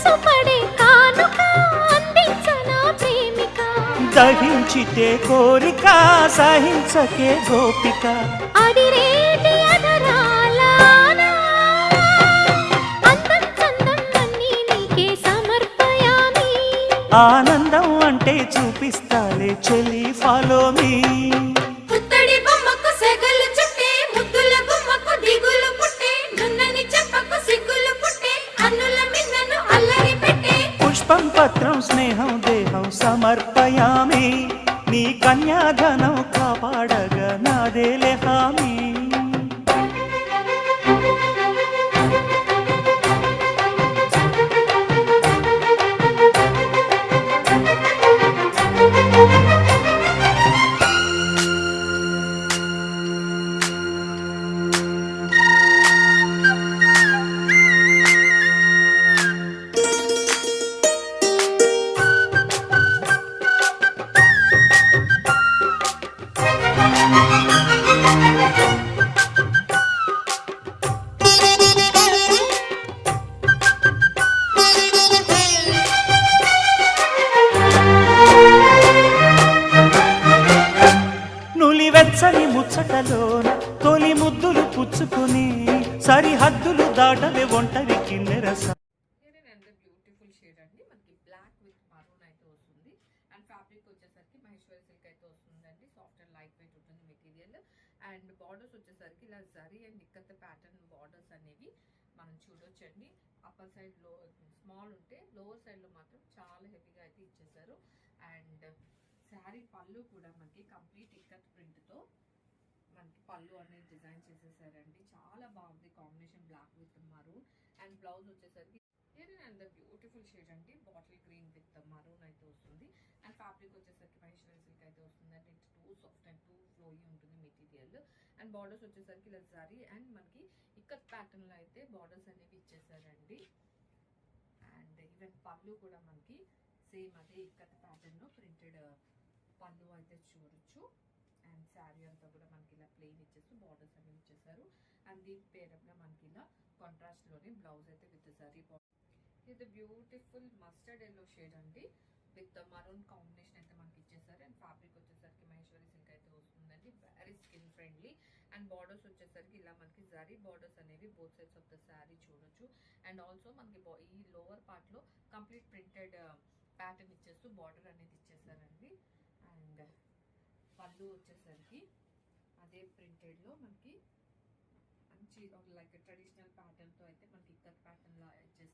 మనసు పడే కానుక అందించనా ప్రేమిక దహించితే కోరిక సహించకే గోపిక అడిరేటి అధరాల అందం చందం అన్నీ నీకే సమర్పయామి ఆనందం అంటే చూపిస్తాలే చెలి ఫాలో మీ పుత్తడి బొమ్మకు సెగలు చుట్టే ముద్దుల గుమ్మకు దిగులు పుట్టే నున్నని చెప్పకు సిగ్గులు పుట్టే అన్నుల మిన్నను అల్లరి పెట్టే పుష్పం పత్రం స్నేహం దేహం సమర్పయామి నీ కన్యాధనం కాపాడగా నాదేలే హామీ నులివెచ్చని ముచ్చటలోన తొలి ముద్దులు పుచ్చుకొని సరిహద్దులు దాటవే ఒంటరి కిన్నెరస బ్యూటిఫుల్ షేడ్ అండి మనకి బ్లాక్ విత్ మరూన్ అయితే వస్తుంది అండ్ ఫ్యాబ్రిక్ వచ్చేసరికి మహేశ్వరి సిల్క్ అయితే వస్తుందండి సాఫ్ట్ అండ్ లైట్ వెయిట్ ఉంటుంది మెటీరియల్ అండ్ బార్డర్స్ వచ్చేసరికి ఇలా జరీ అండ్ ఇక్కత ప్యాటర్న్ బార్డర్స్ అనేవి మనం చూడొచ్చండి అప్పర్ సైడ్ లో స్మాల్ ఉంటే లోవర్ సైడ్ లో మాత్రం చాలా హెవీగా అయితే ఇచ్చేసారు అండ్ శారీ పళ్ళు కూడా మనకి కంప్లీట్ ఇక్కత్ ప్రింట్ తో మనకి పళ్ళు అనేది డిజైన్ చేసేసారండి చాలా బాగుంది combination black with maroon and blouse వచ్చేసరికి అండ్ బ్యూటిఫుల్ షేడ్ అండి బాటిల్ గ్రీన్ విత్ మరూన్ అయితే వస్తుంది అండ్ ఫ్యాబ్రిక్ వచ్చేసరికి మహేశ్వరి సిల్క్ అయితే వస్తుంది and it's too soft and too flowy ఉంటుంది మెటీరియల్ అండ్ బార్డర్స్ వచ్చేసరికి ఇలా జరీ అండ్ మనకి ఇక్కత్ ప్యాటర్న్ లో అయితే బార్డర్స్ అనేవి ఇచ్చేసారండి అండ్ ఈవెన్ పళ్ళు కూడా మనకి సేమ్ అదే ఇక్కత్ ప్యాటర్న్ లో ప్రింటెడ్ పళ్ళు అయితే చూడొచ్చు అండ్ శారీ అంతా కూడా మనకి ఇలా ప్లెయిన్ ఇచ్చేసి బార్డర్స్ అనేవి ఇచ్చేసారు అండ్ దీని పేరప్గా మనకి ఇలా కాంట్రాస్ట్ లోనే బ్లౌజ్ అయితే విత్ సారీ ఇది బ్యూటిఫుల్ మస్టర్డ్ ఎల్లో షేడ్ అండి విత్ మరూన్ కాంబినేషన్ అయితే మనకి ఇచ్చేసారు అండ్ ఫ్యాబ్రిక్ వచ్చేసరికి మహేశ్వరి సిల్క్ అయితే వస్తుందండి very skin friendly and borders వచ్చేసరికి ఇలా మనకి జరీ బార్డర్స్ అనేవి both sides of the sari చూడొచ్చు అండ్ ఆల్సో మనకి ఈ లోవర్ పార్ట్ లో కంప్లీట్ ప్రింటెడ్ ప్యాటర్న్ ఇచ్చేస్తూ బార్డర్ అనేది ఇచ్చేసారండి అండ్ పళ్ళు వచ్చేసరికి అదే ప్రింటెడ్ లో మనకి మంచి లైక్ ట్రెడిషనల్ ప్యాటర్న్ తో అయితే మనకి ఇక్కత్ ప్యాటర్న్ లా ఇచ్చేసి